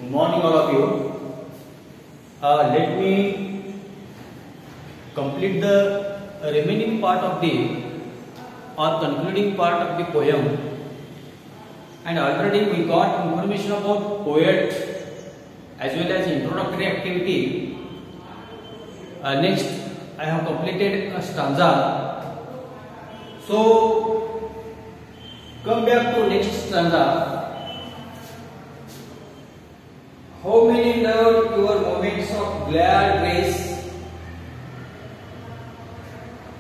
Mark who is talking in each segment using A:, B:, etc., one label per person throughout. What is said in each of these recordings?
A: Good morning, all of you. Let me complete the remaining part of the or concluding part of the poem. And already we got information about poet as well as introductory activity. Next, I have completed a stanza. So, come back to next stanza. How many loved your moments of glad grace?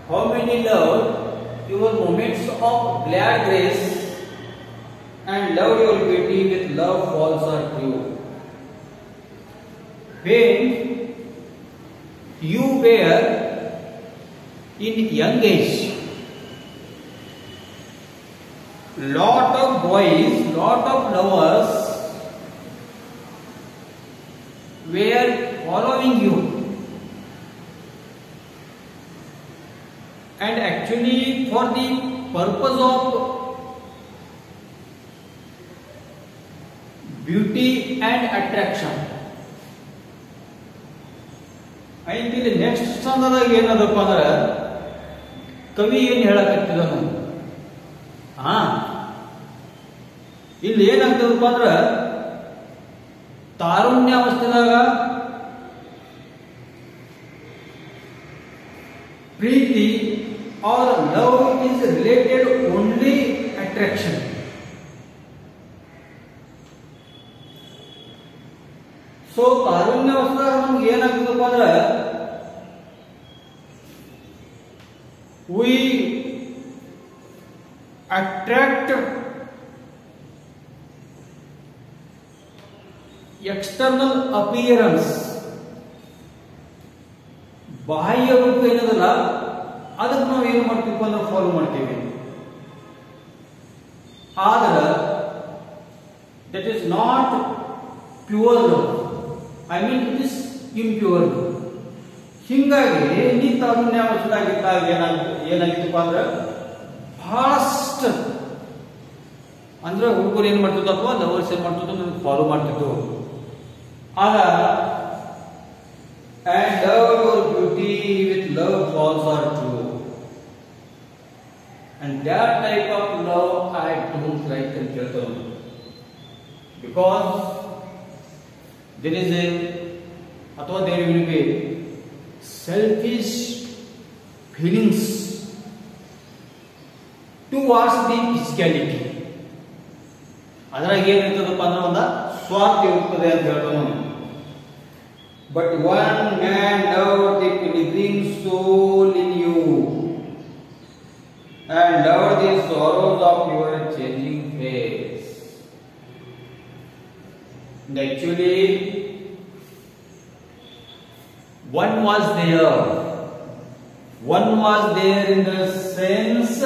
A: How many loved your moments of glad grace and loved your beauty with love false or true? When you were in young age, lot of boys, lot of lovers were following you, and actually for the purpose of beauty and attraction. And the next stanzaದಾಗ ಏನದಪ್ಪ ಅಂದ್ರೆ ಕವಿ ಏನು ಹೇಳಕತ್ತಿದನು, ಇಲ್ಲಿ ಏನಾಗ್ತದಪ್ಪ ಅಂದ್ರೆ ತಾರುಣ್ಯಾವಸ್ಥೆದಾಗ ಪ್ರೀತಿ or love is related only attraction. So ತಾರುಣ್ಯಾವಸ್ಥೆದಾಗ ನಮ್ಗೆ ಏನಾಗ್ತದಪ್ಪ ಅಂದ್ರೆ we attract external appearance, ಬಾಹ್ಯ ರೂಪ ಏನದಲ್ಲ ಅದಕ್ಕೆ ನಾವು ಏನು ಮಾಡ್ತೀವಿ ಅಂದ್ರೆ ಫಾಲೋ ಮಾಡ್ತೀವಿ. ಆದ್ರೆ that is not pure love, I mean it is impure love. ಹಿಂಗಾಗಿ ನೀ ತಾರುಣ್ಯಾವಸ್ಥೆಯಾಗಿದ್ದಾಗ ಏನಾಗಿತ್ತಪ್ಪ ಅಂದ್ರೆ ಬಹಳಷ್ಟು ಅಂದ್ರೆ ಹುಡುಗರು ಏನ್ ಮಾಡ್ತಿದ್ರು ಅಥವಾ ಲವರ್ಸ್ ಏನ್ ಮಾಡ್ತಿದ್ರು ನನಗೆ ಫಾಲೋ ಮಾಡ್ತಿದ್ರು. ಆಗ and love your beauty with love false or true, and that type of love I don't like ಅಂತ ಹೇಳ್ತಾರೆ. Because there is a ಅಥವಾ there will be selfish feelings towards the physicality. ಅದ್ರಾಗ ಏನಿರ್ತದಪ್ಪ ಅಂದ್ರೆ ಒಂದು ಸ್ವಾರ್ಥ ಇರ್ತದೆ ಅಂತ ಹೇಳ್ತಾನೆ. But one man loved the pilgrim soul in you and loved the sorrows of your changing face. And actually, one was there in the sense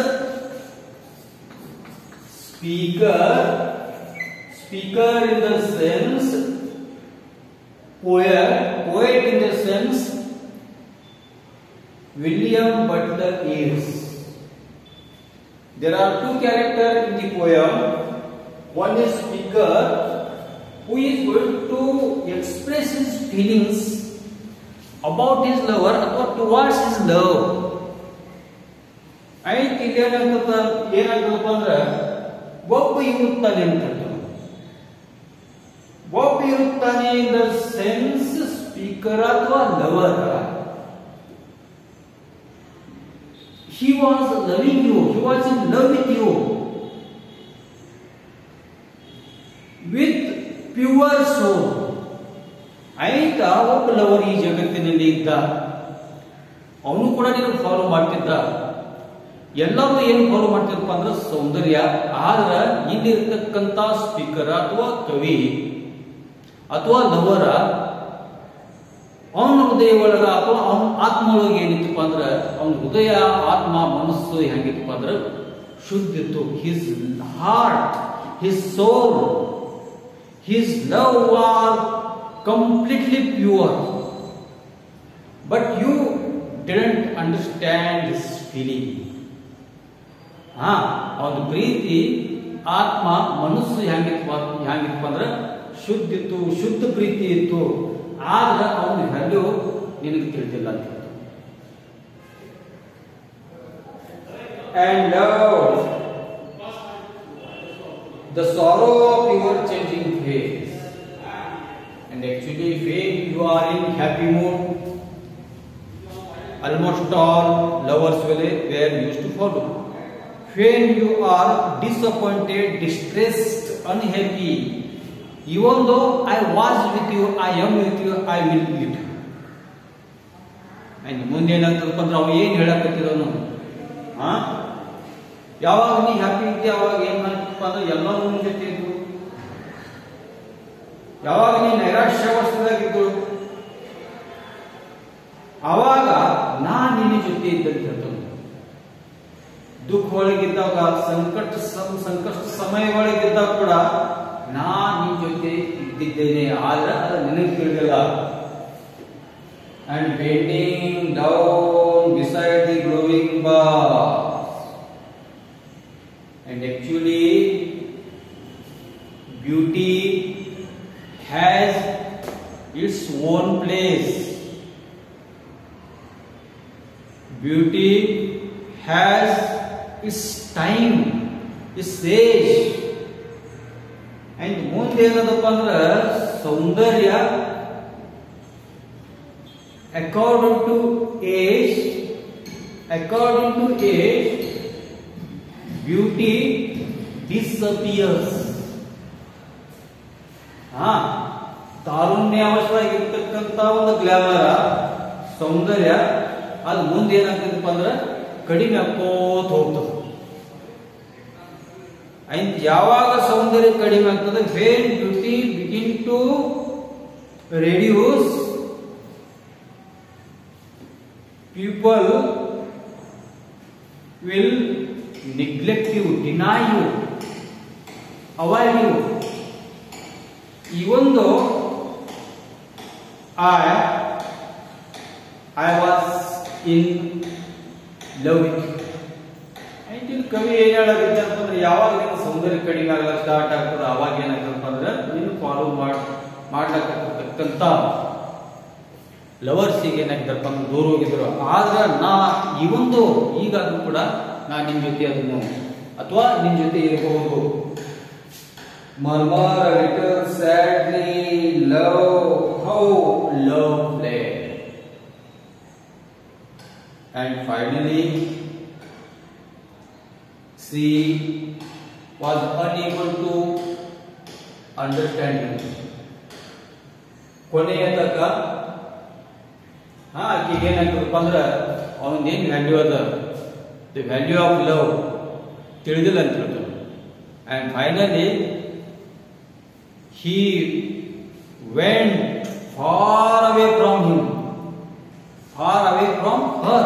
A: speaker in the sense poet in the sense William Butler Yeats. There are two characters in the poem. One is speaker, who is going to express his feelings about his lover or towards his love. ಆಯ್ತು ಇಲ್ಲಿ ಏನಾಗ್ತದಪ್ಪ ಅಂದ್ರೆ ಒಬ್ಬ ಇರುತ್ತಾನೆ ಅಂತ, ಒಬ್ಬ ಇರುತ್ತಾನೆ in the sense speaker ಅಥವಾ lover. He was loving you, he was in love with you with pure soul. ಆಯ್ತಾ ಒಬ್ಬ ಲವರ್ ಈ ಜಗತ್ತಿನಲ್ಲಿ ಇದ್ದ, ಅವನು ಕೂಡ ನೀನು ಫಾಲೋ ಮಾಡ್ತಿದ್ದ. ಎಲ್ಲರೂ ಏನು ಫಾಲೋ ಮಾಡ್ತಿದ್ರಪ್ಪ ಅಂದ್ರೆ ಸೌಂದರ್ಯ. ಆದ್ರೆ ಇಲ್ಲಿರ್ತಕ್ಕಂಥ ಸ್ಪೀಕರ್ ಅಥವಾ ಕವಿ ಅಥವಾ ಲವರ ಅವನ ಹೃದಯ ಒಳಗ ಅಥವಾ ಅವನ ಆತ್ಮ ಒಳಗೆ ಏನಿತ್ತಪ್ಪ ಅಂದ್ರೆ ಅವನ ಹೃದಯ ಆತ್ಮ ಮನಸ್ಸು ಹೆಂಗಿತ್ತಪ್ಪ ಅಂದ್ರೆ ಶುದ್ಧ ಇತ್ತು. His heart, his soul, his love are completely pure, but you didn't understand this feeling. ಒಂದು ಪ್ರೀತಿ ಆತ್ಮ ಮನಸ್ಸು ಹೆಂಗಿತ್ತು ಅಂದ್ರೆ ಶುದ್ಧ ಇತ್ತು, ಶುದ್ಧ ಪ್ರೀತಿ ಇತ್ತು, ಆದ್ರೆ ಅವನ ವ್ಯಾಲ್ಯೂ ನಿನಗೆ ತಿಳಿದಿಲ್ಲ ಅಂತ ಹೇಳ್ತಾರೆ. And love the sorrow of your changing face. And actually when you are in happy mood, almost all lovers were used to follow. When you are disappointed, distressed, unhappy, even though I was with you, I am with you, I will be with you. And ಮುಂದೆ ಏನಾಗ್ತದಪ್ಪ ಅಂದ್ರೆ ಅವ ಏನ್ ಹೇಳಕತ್ತಿದವನು, ಯಾವಾಗ ನೀ happy ಇದ್ದೆ ಅವಾಗ ಏನ್ ಮಾಡ್ತಪ್ಪ ಅಂದ್ರೆ ಎಲ್ಲರೂ ನಿನ್ ಜೊತೆ ಇದ್ದು, ಯಾವಾಗ ನೀ ನೈರಾಶ್ಯವಸ್ಥೆದಾಗಿದ್ದು ಅವಾಗ ನಾನ್ ನಿನ್ನ ಜೊತೆ ಇದ್ದಂತ ಹೇಳ್ತಾನೆ. ದುಃಖ ಒಳಗಿದ್ದಾಗ, ಸಂಕಷ್ಟ ಸಮಯ ಒಳಗಿದ್ದಾಗ ಕೂಡ ನಾನ್ ನಿನ್ ಜೊತೆ ಇದ್ದಿದ್ದೇನೆ, ಆದ್ರೆ ಅದು ನಿನಗೆ ತಿಳಿದಿಲ್ಲ. And bending down beside the glowing bars. And actually beauty has its own place. Beauty has its time, its age. And ಮುಂದೆ ಏನದಪ್ಪ ಅಂದ್ರೆ ಸೌಂದರ್ಯ according to age, beauty disappears. ತಾರುಣ್ಯಾವಸ್ಥೆಯಾಗಿರ್ತಕ್ಕಂಥ ಒಂದು ಗ್ಲಾಮರ ಸೌಂದರ್ಯ ಅದು ಮುಂದೆ ಏನಾಗ್ತದಪ್ಪ ಅಂದ್ರೆ ಕಡಿಮೆ ಆಗ್ಕೋತ ಹೋಗ್ತದೆ. ಅಂಡ್ ಯಾವಾಗ ಸೌಂದರ್ಯ ಕಡಿಮೆ ಆಗ್ತದೆ, when beauty begin to reduce, people will neglect you, deny you, avoid you. Even though I was in love with you. ಇಲ್ಲಿ ಕವಿ ಏನ್ ಹೇಳಾಗುತ್ತೆ ಅಂತಂದ್ರೆ, ಯಾವಾಗ ನೀನು ಸೌಂದರ್ಯ ಕಡಿಮೆ ಆಗಲ್ಲ ಸ್ಟಾರ್ಟ್ ಆಗ್ತದೆ ಅವಾಗ ಏನಾಗ್ತದಪ್ಪ ಅಂದ್ರೆ ನೀನು ಫಾಲೋ ಮಾಡ್ಲಕ್ಕಂತ ಲವರ್ಸಿಗೆ ಏನಾಗಿದ್ದಾರಪ್ಪ ಅಂದ್ರೆ ದೂರ ಹೋಗಿದ್ರು. ಆದ್ರೆ ನಾ ಇವೊಂದು ಈಗಾದ್ರೂ ಕೂಡ ನಾ ನಿನ್ ಜೊತೆ ಅದನ್ನು ಅಥವಾ ನಿನ್ ಜೊತೆ ಇರಬಹುದು. Murmur a little sadly, love, how love fled. And finally she was unable to understand him. ಕೊನೆಯ ತನಕ ಆಕೆಗೆ ಏನಾಗ್ತದಪ್ಪ ಅಂದ್ರೆ ಅವನೇನ್ ವ್ಯಾಲ್ಯೂ ಅದ, ದಿ ವ್ಯಾಲ್ಯೂ ಆಫ್ ಲವ್ ತಿಳಿದಿಲ್ಲ ಅಂತ ಹೇಳ್ತಾನೆ. And finally he went far away from him, far away from her.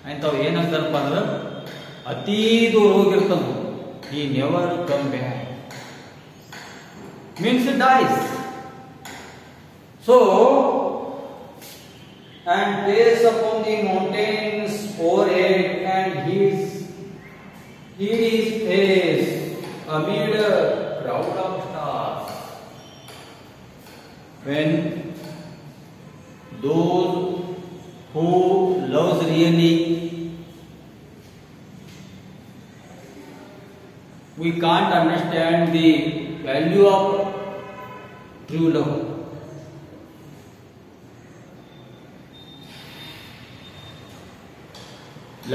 A: ಅಂತಾವ್ ಏನಾಗ್ತಾರಪ್ಪ ಅಂದ್ರೆ ಅತೀ ದೂರ ಹೋಗಿರ್ತಾನ. he never come back, means he dies. So and place upon the mountains overhead and hid his face amid a crowd of stars. When those who loves really, we can't understand the value of true love.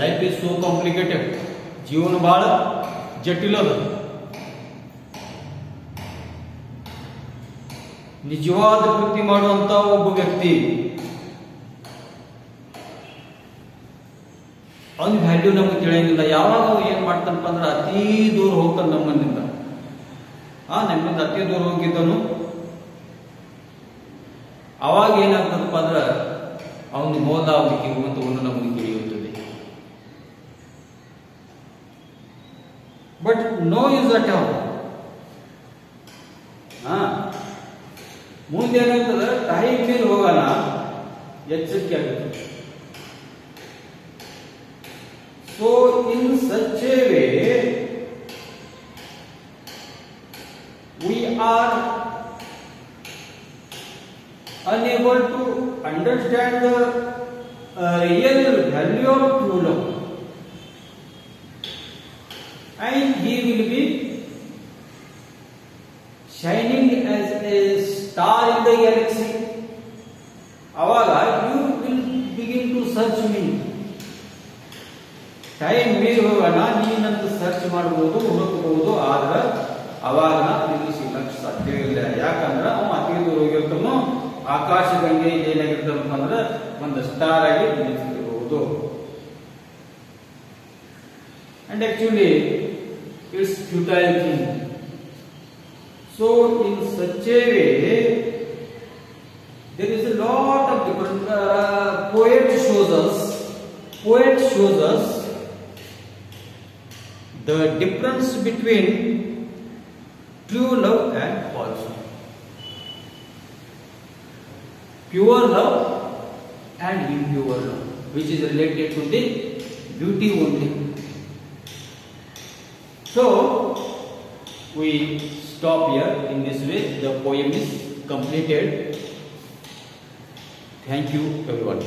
A: Life is so complicated. ಜೀವನ ಬಹಳ ಜಟಿಲ ಅದ. ನಿಜವಾದ ಪ್ರೀತಿ ಮಾಡುವಂತ ಒಬ್ಬ ವ್ಯಕ್ತಿ ಅವನ value ನಮಗೆ ತಿಳಿಯಂಗಿಲ್ಲ. ಯಾವಾಗ ಅವ ಏನ್ ಮಾಡ್ತಾನಪ್ಪ ಅಂದ್ರೆ ಅತೀ ದೂರ ಹೋಗ್ತಾನ ನಮ್ಮನ್ನಿಂದ. ನಮ್ಮಿಂದ ಅತಿ ದೂರ ಹೋಗಿದ್ದನು. ಅವಾಗ ಏನಾಗ್ತದಪ್ಪ ಅಂದ್ರೆ ಅವನ ಮೋದ ಅವನಿಗೆ ಇರುವಂತ ಒಂದು ನಮಗೆ ತಿಳಿಯುತ್ತದೆ. But no use at all. ಮುಂದೆ ಏನಾಗ್ತದೆ, ಟೈಮ್ ಮೇಲೆ ಹೋಗೋಣ, ಎಚ್ಚರಿಕೆ ಆಗುತ್ತೆ. So in such a way we are unable to understand the real value of true love, and he will be shining as a star in the galaxy. Avaga you will begin to search me. Time ಮೀರಿ ಹೋಗೋಣ, ನೀನಂತ search ಮಾಡಬಹುದು, ಹುಡುಕಬಹುದು, ಆದ್ರೆ ಅವಾಗ ನಿಮಗೆ ಸಿಗಕ್ಕೆ ಸಾಧ್ಯ ಇಲ್ಲ. ಯಾಕಂದ್ರೆ ಅವ ಅತಿ ದೂರ ಹೋಗಿರ್ತಾನೋ, ಆಕಾಶಗಂಗೆ ಏನಾಗಿರ್ತಾನಪ್ಪ ಅಂದ್ರೆ ಒಂದು ಸ್ಟಾರ್ ಆಗಿ ನಿಂತಿರಬಹುದು. And actually it's futile thing. So in such a way there is a lot of different poet shows us the difference between true love and false love, pure love and impure love, which is related to the beauty only. So we stop here. In this way the poem is completed. Thank you everyone.